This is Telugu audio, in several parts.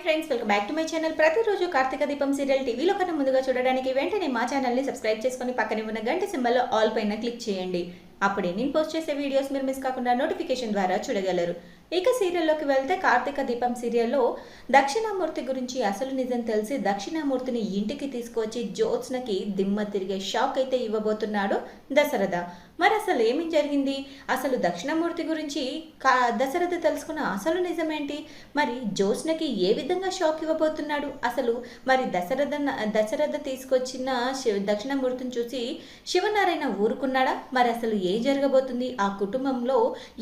Friends, welcome back to my channel. ప్రతిరోజు కార్తీక దీపం సీరియల్ టీవీలో కన్నా ముందుగా చూడడానికి వెంటనే మా ఛానల్ని సబ్స్క్రైబ్ చేసుకుని పక్కనే ఉన్న గంట సింబల్లో ఆల్ పైన క్లిక్ చేయండి. అప్పుడే నేను పోస్ట్ చేసే వీడియోస్ మీరు మిస్ కాకుండా నోటిఫికేషన్ ద్వారా చూడగలరు. ఇక సీరియల్లోకి వెళ్తే కార్తీక దీపం సీరియల్లో దక్షిణామూర్తి గురించి అసలు నిజం తెలిసి దక్షిణామూర్తిని ఇంటికి తీసుకువచ్చి జ్యోత్స్నకి దిమ్మ తిరిగే షాక్ అయితే ఇవ్వబోతున్నాడు దశరథ. మరి అసలు ఏమి జరిగింది? అసలు దక్షిణామూర్తి గురించి దశరథ తెలుసుకున్న అసలు నిజమేంటి? మరి జ్యోత్స్నకి ఏ విధంగా షాక్ ఇవ్వబోతున్నాడు? అసలు మరి దశరథ తీసుకొచ్చిన దక్షిణామూర్తిని చూసి శివనారాయణ ఊరుకున్నాడా? మరి అసలు ఏం జరగబోతుంది? ఆ కుటుంబంలో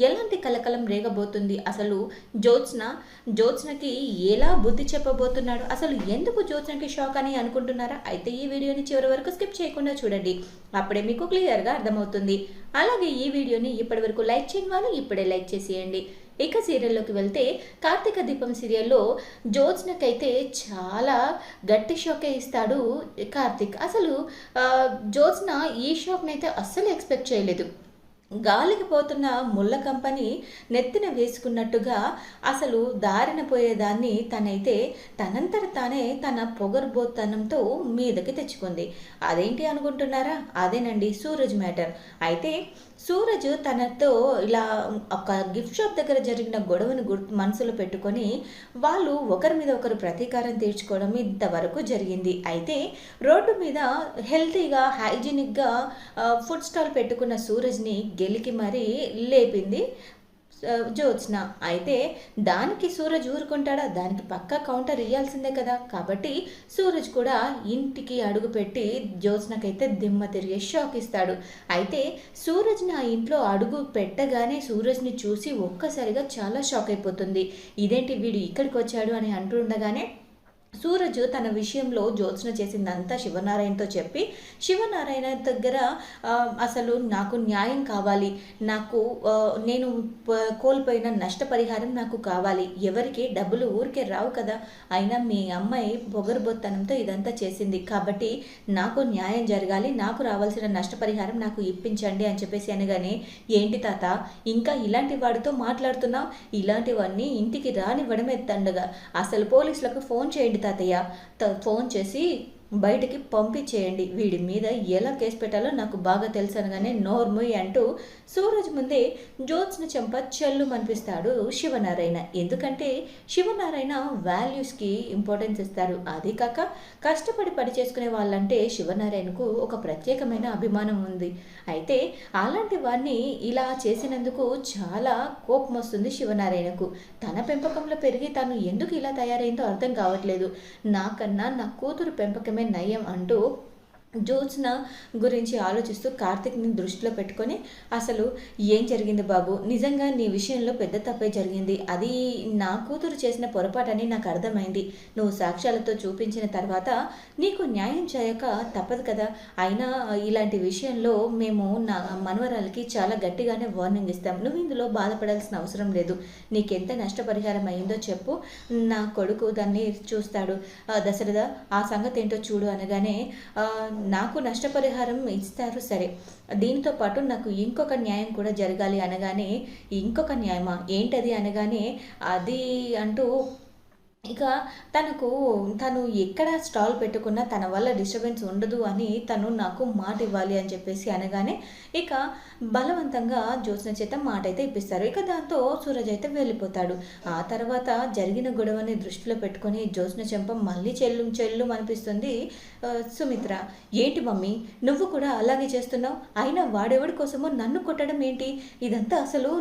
ఎలాంటి కలకలం రేగబోతుంది? అసలు జ్యోత్స్నకి ఎలా బుద్ధి చెప్పబోతున్నాడు? అసలు ఎందుకు జ్యోత్స్నకి షాక్ అని అనుకుంటున్నారా? అయితే ఈ వీడియోని చివరి వరకు స్కిప్ చేయకుండా చూడండి, అప్పుడే మీకు క్లియర్గా అర్థమవుతుంది. అలాగే ఈ వీడియోని ఇప్పటి వరకు లైక్ చేయని వాళ్ళు ఇప్పుడే లైక్ చేసేయండి. ఇక సీరియల్లోకి వెళ్తే కార్తీక దీపం సీరియల్లో జ్యోత్స్నకైతే చాలా గట్టి షాకే ఇస్తాడు కార్తీక్. అసలు జ్యోత్స్న ఈ షాక్ని అయితే అస్సలు ఎక్స్పెక్ట్ చేయలేదు. గాలికి పోతున్న ముళ్ళ కంపని నెత్తిన వేసుకున్నట్టుగా అసలు దారిన పోయేదాన్ని తనైతే తనంతట తానే తన పొగరుబోతనంతో మీదకి తెచ్చుకుంది. అదేంటి అనుకుంటున్నారా? అదేనండి సూరజ్ మ్యాటర్. అయితే సూరజ్ తనతో ఇలా ఒక గిఫ్ట్ షాప్ దగ్గర జరిగిన గొడవను మనసులో పెట్టుకొని వాళ్ళు ఒకరి మీద ఒకరు ప్రతీకారం తీర్చుకోవడం ఇంతవరకు జరిగింది. అయితే రోడ్డు మీద హెల్తీగా హైజీనిక్గా ఫుడ్ స్టాల్ పెట్టుకున్న సూరజ్ని గెలికి మరీ లేపింది జ్యోత్స్న. అయితే దానికి సూరజ్ ఊరుకుంటాడా? దానికి పక్కా కౌంటర్ ఇవ్వాల్సిందే కదా. కాబట్టి సూరజ్ కూడా ఇంటికి అడుగుపెట్టి జ్యోత్స్నకైతే దిమ్మ తిరిగే షాక్ ఇస్తాడు. అయితే సూరజ్ని ఆ ఇంట్లో అడుగు పెట్టగానే సూరజ్ని చూసి ఒక్కసారిగా చాలా షాక్ అయిపోతుంది. ఇదేంటి వీడు ఇక్కడికి వచ్చాడు అని అంటుండగానే సూరజ్ తన విషయంలో జ్యోత్స్న చేసిందంతా శివనారాయణతో చెప్పి శివనారాయణ దగ్గర అసలు నాకు న్యాయం కావాలి, నేను కోల్పోయిన నష్టపరిహారం నాకు కావాలి, ఎవరికి డబ్బులు ఊరికే రావు కదా, అయినా మీ అమ్మాయి పొగరుబొత్తనంతో ఇదంతా చేసింది కాబట్టి నాకు న్యాయం జరగాలి, నాకు రావాల్సిన నష్టపరిహారం నాకు ఇప్పించండి అని చెప్పేసి అనగానే, ఏంటి తాత ఇంకా ఇలాంటి వాడితో మాట్లాడుతున్నావు, ఇలాంటివన్నీ ఇంటికి రానివ్వడమే తండగా, అసలు పోలీసులకు ఫోన్ చేయండి తాతయ్య, ఫోన్ చేసి బయటికి పంపించేయండి, వీడి మీద ఎలా కేసు పెట్టాలో నాకు బాగా తెలుసు అనగానే నోర్ముయ్ అంటూ సూరజ్ ముందే జ్యోత్స్న చెంప చెల్లు మనిపిస్తాడు శివనారాయణ. ఎందుకంటే శివనారాయణ వాల్యూస్కి ఇంపార్టెన్స్ ఇస్తారు. అది కాక కష్టపడి పని చేసుకునే వాళ్ళంటే శివనారాయణకు ఒక ప్రత్యేకమైన అభిమానం ఉంది. అయితే అలాంటి వాడిని ఇలా చేసినందుకు చాలా కోపం వస్తుంది శివనారాయణకు. తన పెంపకంలో పెరిగి తాను ఎందుకు ఇలా తయారైందో అర్థం కావట్లేదు, నాకన్నా నా కూతురు పెంపకమే నయం అంటూ జ్యోత్స్న గురించి ఆలోచిస్తూ కార్తిక్ని దృష్టిలో పెట్టుకొని, అసలు ఏం జరిగింది బాబు, నిజంగా నీ విషయంలో పెద్ద తప్పే జరిగింది, అది నా కూతురు చేసిన పొరపాటని నాకు అర్థమైంది, నువ్వు సాక్ష్యాలతో చూపించిన తర్వాత నీకు న్యాయం చేయక తప్పదు కదా, అయినా ఇలాంటి విషయంలో మేము నా మనవరాలకి చాలా గట్టిగానే వార్నింగ్ ఇస్తాం, నువ్వు ఇందులో బాధపడాల్సిన అవసరం లేదు, నీకెంత నష్టపరిహారం అయిందో చెప్పు, నా కొడుకు దాన్ని చూస్తాడు, దశరథ ఆ సంగతి ఏంటో చూడు అనగానే, నాకు నష్టపరిహారం ఇస్తారు సరే, దీంతో పాటు నాకు ఇంకొక న్యాయం కూడా జరగాలి అనగానే, ఇంకొక న్యాయమా ఏంటది అనగానే, అది అంటూ ఇక తను ఎక్కడ స్టాల్ పెట్టుకున్నా తన వల్ల డిస్టర్బెన్స్ ఉండదు అని తను నాకు మాట ఇవ్వాలి అని చెప్పేసి అనగానే ఇక బలవంతంగా జ్యోత్స్న చేత మాట అయితే ఇప్పిస్తారు. ఇక దాంతో సూరజ్ అయితే వెళ్ళిపోతాడు. ఆ తర్వాత జరిగిన గొడవని దృష్టిలో పెట్టుకొని జ్యోత్స్న చెంప మళ్ళీ చెల్లు అనిపిస్తుంది సుమిత్ర. ఏంటి మమ్మీ నువ్వు కూడా అలాగే చేస్తున్నావు, అయినా వాడెవడి కోసమో నన్ను కొట్టడం ఏంటి, ఇదంతా అసలు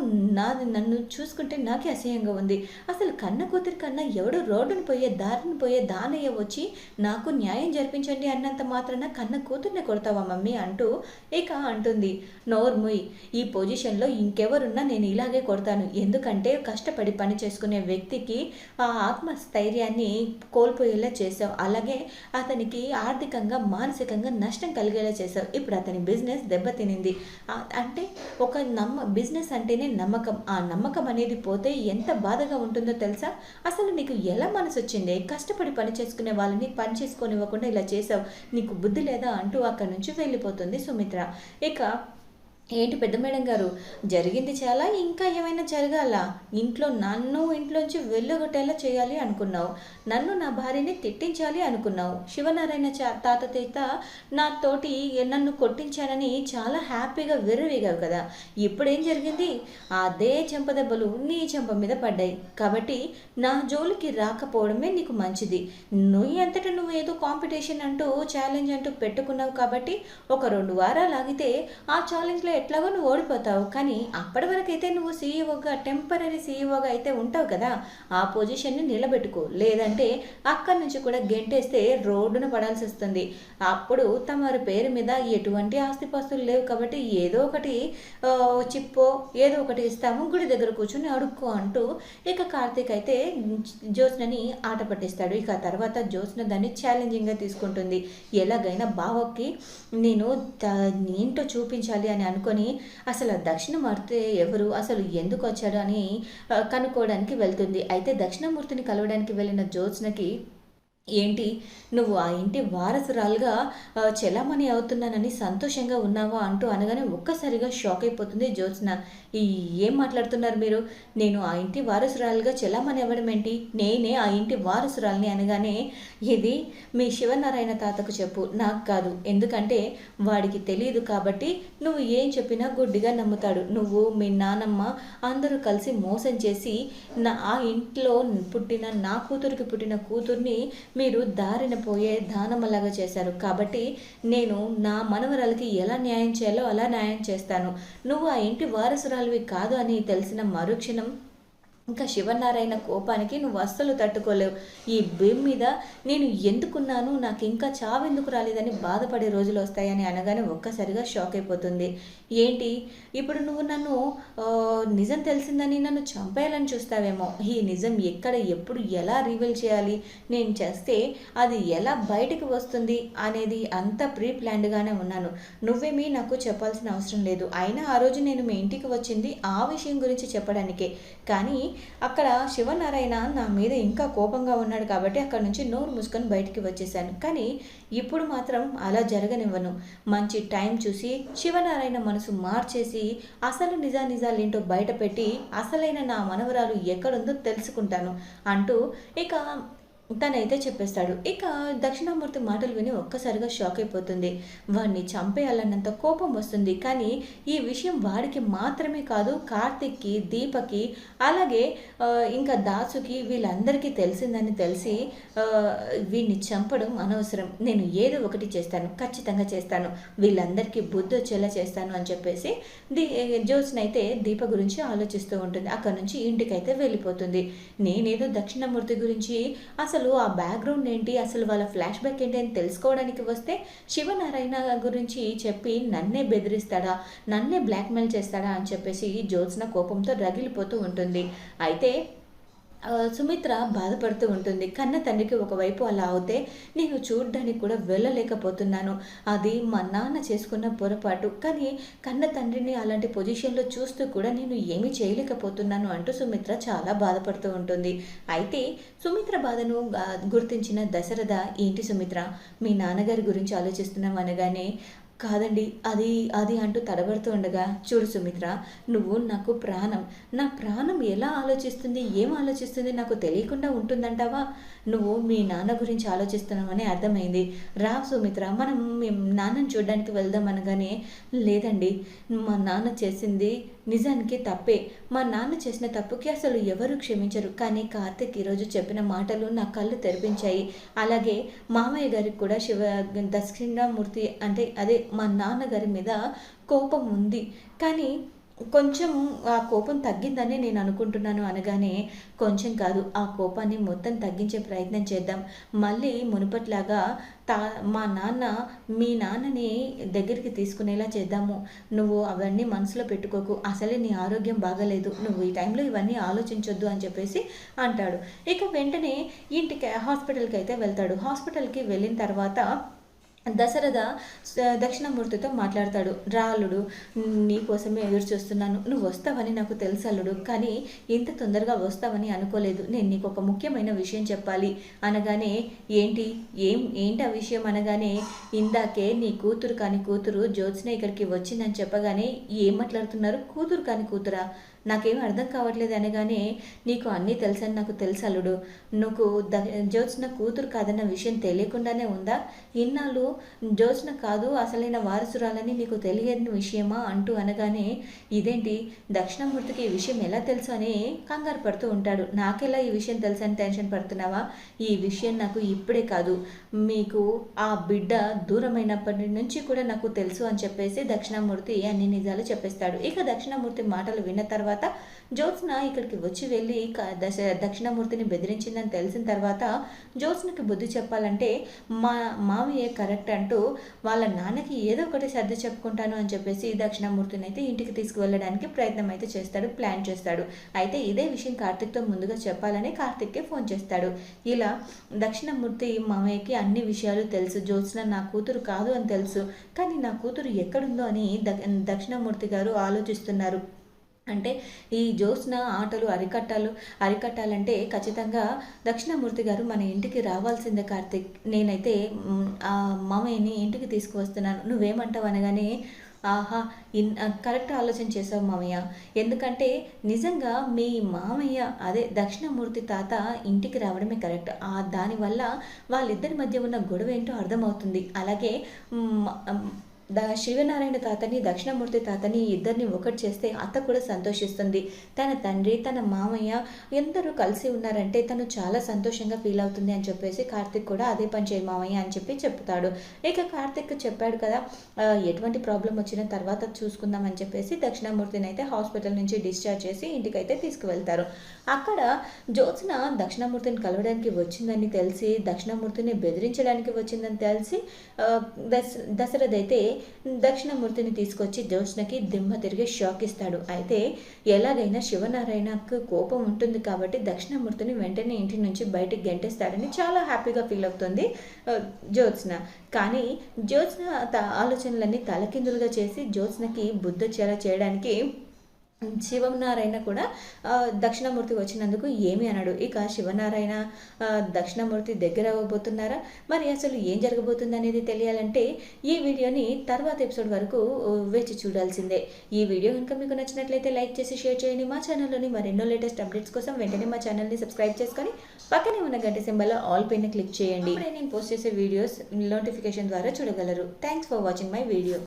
నన్ను చూసుకుంటే నాకే అసహ్యంగా ఉంది, అసలు కన్న కూతురి కన్నా ఎవడు రోడ్డును పోయే దారిని పోయే దానయ్య వచ్చి నాకు న్యాయం జరిపించండి అన్నంత మాత్రాన కన్న కూతుర్ని కొడతావా మమ్మీ అంటూ ఇక అంటుంది, నోర్ముయ్, ఈ పొజిషన్లో ఇంకెవరున్నా నేను ఇలాగే కొడతాను, ఎందుకంటే కష్టపడి పని చేసుకునే వ్యక్తికి ఆ ఆత్మస్థైర్యాన్ని కోల్పోయేలా చేసావు, అలాగే అతనికి ఆర్థికంగా మానసికంగా నష్టం కలిగేలా చేసావు, ఇప్పుడు అతని బిజినెస్ దెబ్బతినింది, అంటే ఒక బిజినెస్ అంటేనే నమ్మకం, ఆ నమ్మకం అనేది పోతే ఎంత బాధగా ఉంటుందో తెలుసా, అసలు నీకు ఎలా మనసు వచ్చింది, కష్టపడి పని చేసుకునే వాళ్ళని పని చేసుకోనివ్వకుండా ఇలా చేసావు, నీకు బుద్ధి లేదా అంటూ అక్కడి నుంచి వెళ్ళిపోతుంది సుమిత్ర. ఇక ఏంటి పెద్ద మేడం గారు, జరిగింది చాలా, ఇంకా ఏమైనా జరగాలా? నన్ను ఇంట్లోంచి వెళ్ళగొట్టేలా చేయాలి అనుకున్నావు, నన్ను నా భార్యని తిట్టించాలి అనుకున్నావు, శివనారాయణ తాత చేత నాతోటి నన్ను కొట్టించానని చాలా హ్యాపీగా విర్రవీగావు కదా. ఇప్పుడేం జరిగింది? అదే చెంపదెబ్బలు నీ చెంప మీద పడ్డాయి. కాబట్టి నా జోలికి రాకపోవడమే నీకు మంచిది. నువ్వు అంతటా నువ్వు ఏదో కాంపిటీషన్ అంటూ ఛాలెంజ్ అంటూ పెట్టుకున్నావు కాబట్టి ఒక 2 వారాలు ఆగితే ఆ ఛాలెంజ్లో ఎట్లాగో నువ్వు ఓడిపోతావు. కానీ అప్పటి వరకు అయితే నువ్వు సీఈఓగా, టెంపరీ సీఈఓగా అయితే ఉంటావు కదా, ఆ పొజిషన్ని నిలబెట్టుకో. లేదంటే అక్కడి నుంచి కూడా గెంటేస్తే రోడ్డున పడాల్సి వస్తుంది. అప్పుడు తమరి పేరు మీద ఎటువంటి ఆస్తిపాస్తులు లేవు కాబట్టి ఏదో ఒకటి చిప్పో ఏదో ఒకటి ఇస్తాము, గుడి దగ్గర కూర్చొని అడుక్కో అంటూ ఇక కార్తీక్ అయితే జ్యోత్స్నని ఆట పట్టిస్తాడు. ఇక తర్వాత జ్యోత్స్న దాన్ని ఛాలెంజింగ్గా తీసుకుంటుంది. ఎలాగైనా బావకి నేను ఏంటో చూపించాలి అని అనుకొని అసలు దక్షిణమూర్తి ఎవరు, అసలు ఎందుకు వచ్చాడు అని కనుక్కోవడానికి వెళ్తుంది. అయితే దక్షిణమూర్తిని కలవడానికి వెళ్ళిన జ్యోత్స్నకి, ఏంటి నువ్వు ఆ ఇంటి వారసురాలుగా చెలామణి అవుతున్నానని సంతోషంగా ఉన్నావా అంటూ అనగానే ఒక్కసారిగా షాక్ అయిపోతుంది జ్యోత్స్న. ఏం మాట్లాడుతున్నారు మీరు? నేను ఆ ఇంటి వారసురాలుగా చెలామణి అవ్వడం ఏంటి? నేనే ఆ ఇంటి వారసురాలని అనగానే, ఇది మీ శివనారాయణ తాతకు చెప్పు, నాకు కాదు. ఎందుకంటే వాడికి తెలియదు కాబట్టి నువ్వు ఏం చెప్పినా గుడ్డిగా నమ్ముతాడు. నువ్వు మీ నానమ్మ అందరూ కలిసి మోసం చేసి ఆ ఇంట్లో పుట్టిన నా కూతురికి పుట్టిన కూతుర్ని మీరు దారిన పోయే దానమ్మలాగా చేశారు. కాబట్టి నేను నా మనవరాలకి ఎలా న్యాయం చేయాలో అలా న్యాయం చేస్తాను. నువ్వు ఆ ఇంటి వారసురాలివి కాదు అని తెలిసిన మరుక్షణం ఇంకా శివనారాయణ కోపానికి నువ్వు అస్సలు తట్టుకోలేవు. ఈ భూమి మీద నేను ఎందుకున్నాను, నాకు ఇంకా చావెందుకు రాలేదని బాధపడే రోజులు వస్తాయని అనగానే ఒక్కసారిగా షాక్ అయిపోతుంది. ఏంటి ఇప్పుడు నువ్వు నన్ను నిజం తెలిసిందని నన్ను చంపేయాలని చూస్తావేమో. ఈ నిజం ఎక్కడ, ఎప్పుడు, ఎలా రివీల్ చేయాలి, నేను చేస్తే అది ఎలా బయటకు వస్తుంది అనేది అంతా ప్రీ ప్లాన్డ్గానే ఉన్నాను. నువ్వేమీ నాకు చెప్పాల్సిన అవసరం లేదు. అయినా ఆ రోజు నేను మీ ఇంటికి వచ్చింది ఆ విషయం గురించి చెప్పడానికే. కానీ అక్కడ శివనారాయణ నా మీద ఇంకా కోపంగా ఉన్నాడు కాబట్టి అక్కడ నుంచి నోరు మూసుకొని బయటికి వచ్చేసాను. కానీ ఇప్పుడు మాత్రం అలా జరగనివ్వను. మంచి టైం చూసి శివనారాయణ మనసు మార్చేసి అసలు నిజాలేంటో బయటపెట్టి అసలైన నా మనవరాలు ఎక్కడుందో తెలుసుకుంటాను అంటూ ఇక తనైతే చెప్పేస్తాడు. ఇక దక్షిణామూర్తి మాటలు విని ఒక్కసారిగా షాక్ అయిపోతుంది. వాడిని చంపేయాలన్నంత కోపం వస్తుంది. కానీ ఈ విషయం వాడికి మాత్రమే కాదు, కార్తిక్కి, దీపకి, అలాగే ఇంకా దాసుకి, వీళ్ళందరికీ తెలిసిందని తెలిసి వీడిని చంపడం అనవసరం, నేను ఏదో ఒకటి చేస్తాను, ఖచ్చితంగా చేస్తాను, వీళ్ళందరికీ బుద్ధి వచ్చేలా చేస్తాను అని చెప్పేసి జ్యోత్స్నైతే దీప గురించి ఆలోచిస్తూ ఉంటుంది. అక్కడ నుంచి ఇంటికైతే వెళ్ళిపోతుంది. నేనేదో దక్షిణామూర్తి గురించి అసలు ఆ బ్యాక్గ్రౌండ్ ఏంటి, అసలు వాళ్ళ ఫ్లాష్ బ్యాక్ ఏంటి అని తెలుసుకోవడానికి వస్తే శివనారాయణ గురించి చెప్పి నన్నే బెదిరిస్తాడా, నన్నే బ్లాక్మెయిల్ చేస్తాడా అని చెప్పేసి జ్యోత్స్న కోపంతో రగిలిపోతూ ఉంటుంది. అయితే సుమిత్ర బాధపడుతూ ఉంటుంది. కన్న తండ్రికి ఒకవైపు అలా అవుతే నేను చూడ్డానికి కూడా వెళ్ళలేకపోతున్నాను. అది మా నాన్న చేసుకున్న పొరపాటు. కానీ కన్న తండ్రిని అలాంటి పొజిషన్లో చూస్తూ కూడా నేను ఏమీ చేయలేకపోతున్నాను అంటూ సుమిత్ర చాలా బాధపడుతూ ఉంటుంది. అయితే సుమిత్ర బాధను గుర్తించిన దశరథ, ఏంటి సుమిత్ర, మీ నాన్నగారి గురించి ఆలోచిస్తున్నాం అనగానే, కాదండి అది అది అంటూ తడబడుతూ ఉండగా, చూడు సుమిత్ర, నువ్వు నాకు ప్రాణం. నా ప్రాణం ఎలా ఆలోచిస్తుంది, ఏం ఆలోచిస్తుంది నాకు తెలియకుండా ఉంటుందంటావా? నువ్వు మీ నాన్న గురించి ఆలోచిస్తున్నావని అర్థమైంది. రా సుమిత్ర, మనం మీ నాన్నని చూడడానికి వెళ్దాం అనగానే, లేదండి, మా నాన్న చేసింది నిజానికి తప్పే. మా నాన్న చేసిన తప్పుకి అసలు ఎవరు క్షమించరు. కానీ కార్తిక్ ఈరోజు చెప్పిన మాటలు నా కళ్ళు తెరిపించాయి. అలాగే మామయ్య గారికి కూడా దక్షిణామూర్తి అంటే అదే మా నాన్నగారి మీద కోపం ఉంది. కానీ కొంచెం ఆ కోపం తగ్గిందని నేను అనుకుంటున్నాను అనగానే, కొంచెం కాదు, ఆ కోపాన్ని మొత్తం తగ్గించే ప్రయత్నం చేద్దాం. మళ్ళీ మునుపట్లాగా మా నాన్న మీ నాన్నని దగ్గరికి తీసుకునేలా చేద్దాము. నువ్వు అవన్నీ మనసులో పెట్టుకోకు, అసలే నీ ఆరోగ్యం బాగలేదు, నువ్వు ఈ టైంలో ఇవన్నీ ఆలోచించొద్దు అని చెప్పేసి అంటాడు. ఇక వెంటనే హాస్పిటల్కి అయితే వెళ్తాడు. హాస్పిటల్కి వెళ్ళిన తర్వాత దశరథ దక్షిణామూర్తితో మాట్లాడతాడు. రా అల్లుడు, నీ కోసమే ఎదురు చూస్తున్నాను. నువ్వు వస్తావని నాకు తెలుసు అల్లుడు, కానీ ఇంత తొందరగా వస్తావని అనుకోలేదు. నేను నీకు ఒక ముఖ్యమైన విషయం చెప్పాలి అనగానే, ఏంటి ఏంటి ఆ విషయం అనగానే, ఇందాకే నీ కూతురు కాని కూతురు జ్యోత్స్న ఇక్కడికి వచ్చిందని చెప్పగానే, ఏం మాట్లాడుతున్నారు? కూతురు కాని కూతురా? నాకేం అర్థం కావట్లేదు అనగానే, నీకు అన్నీ తెలుసని నాకు తెలుసు అల్లుడు. నువ్వు జ్యోత్స్న కూతురు కాదన్న విషయం తెలియకుండానే ఉందా? ఇన్నాళ్ళు జ్యోత్స్న కాదు అసలైన వారసురాలని నీకు తెలియని విషయమా అంటూ అనగానే, ఇదేంటి దక్షిణామూర్తికి ఈ విషయం ఎలా తెలుసు అని కంగారు పడుతూ ఉంటాడు. నాకెలా ఈ విషయం తెలుసు అని టెన్షన్ పడుతున్నావా? ఈ విషయం నాకు ఇప్పుడే కాదు, మీకు ఆ బిడ్డ దూరమైనప్పటి నుంచి కూడా నాకు తెలుసు అని చెప్పేసి దక్షిణామూర్తి అన్ని నిజాలు చెప్పేస్తాడు. ఇక దక్షిణామూర్తి మాటలు విన్న తర్వాత జ్యోత్స్న ఇక్కడికి వచ్చి వెళ్ళి దక్షిణామూర్తిని బెదిరించిందని తెలిసిన తర్వాత జ్యోత్స్నకి బుద్ధి చెప్పాలంటే మా మామయ్య కరెక్ట్ అంటూ వాళ్ళ నాన్నకి ఏదో ఒకటి సర్ది చెప్పుకుంటాను అని చెప్పేసి దక్షిణామూర్తిని అయితే ఇంటికి తీసుకువెళ్ళడానికి ప్రయత్నం అయితే చేస్తాడు, ప్లాన్ చేస్తాడు. అయితే ఇదే విషయం కార్తిక్తో ముందుగా చెప్పాలని కార్తిక్కి ఫోన్ చేస్తాడు. ఇలా దక్షిణామూర్తి మామయ్యకి అన్ని విషయాలు తెలుసు, జ్యోత్స్న నా కూతురు కాదు అని తెలుసు, కానీ నా కూతురు ఎక్కడుందో అని దక్షిణామూర్తి గారు ఆలోచిస్తున్నారు. అంటే ఈ జ్యోత్స్న ఆటలు అరికట్టాలంటే ఖచ్చితంగా దక్షిణామూర్తి గారు మన ఇంటికి రావాల్సిందే కార్తిక్. నేనైతే ఆ మామయ్యని ఇంటికి తీసుకువస్తున్నాను, నువ్వేమంటావు అనగానే, ఆహా, కరెక్ట్ ఆలోచన చేసావు మామయ్య. ఎందుకంటే నిజంగా మీ మామయ్య అదే దక్షిణామూర్తి తాత ఇంటికి రావడమే కరెక్ట్. దానివల్ల వాళ్ళిద్దరి మధ్య ఉన్న గొడవ ఏంటో అర్థమవుతుంది. అలాగే శివనారాయణ తాతని దక్షిణామూర్తి తాతని ఇద్దరిని ఒకటి చేస్తే అత్త కూడా సంతోషిస్తుంది. తన తండ్రి తన మామయ్య ఎందరూ కలిసి ఉన్నారంటే తను చాలా సంతోషంగా ఫీల్ అవుతుంది అని చెప్పేసి కార్తిక్ కూడా అదే పని చేయి మామయ్య అని చెప్పి చెప్తాడు. ఇక కార్తిక్ చెప్పాడు కదా, ఎటువంటి ప్రాబ్లం వచ్చిన తర్వాత చూసుకుందాం అని చెప్పేసి దక్షిణామూర్తిని అయితే హాస్పిటల్ నుంచి డిశ్చార్జ్ చేసి ఇంటికైతే తీసుకువెళ్తారు. అక్కడ జ్యోత్స్న దక్షిణామూర్తిని కలవడానికి వచ్చిందని తెలిసి, దక్షిణామూర్తిని బెదిరించడానికి వచ్చిందని తెలిసి దశరథ్ అయితే దక్షిణామూర్తిని తీసుకొచ్చి జ్యోత్స్నకి దిమ్మ తిరిగి షాక్ ఇస్తాడు. అయితే ఎలాగైనా శివనారాయణకు కోపం ఉంటుంది కాబట్టి దక్షిణామూర్తిని వెంటనే ఇంటి నుంచి బయటికి గెంటేస్తాడని చాలా హ్యాపీగా ఫీల్ అవుతుంది జ్యోత్స్న. కానీ జ్యోత్స్న ఆలోచనలన్నీ తలకిందులుగా చేసి జ్యోత్స్నకి బుద్ధొచ్చేలా చేయడానికి శివనారాయణ కూడా దక్షిణామూర్తి వచ్చినందుకు ఏమీ అనడు. ఇక శివనారాయణ దక్షిణామూర్తి దగ్గర అవ్వబోతున్నారా, మరి అసలు ఏం జరగబోతుంది అనేది తెలియాలంటే ఈ వీడియోని తర్వాత ఎపిసోడ్ వరకు వేచి చూడాల్సిందే. ఈ వీడియో కనుక మీకు నచ్చినట్లయితే లైక్ చేసి షేర్ చేయండి. మా ఛానల్లోని మరెన్నో లేటెస్ట్ అప్డేట్స్ కోసం వెంటనే మా ఛానల్ని సబ్స్క్రైబ్ చేసుకొని పక్కనే ఉన్న గంట సింబల్ ఆల్ పైన క్లిక్ చేయండి. నేను పోస్ట్ చేసే వీడియోస్ నోటిఫికేషన్ ద్వారా చూడగలరు. Thanks for watching my video.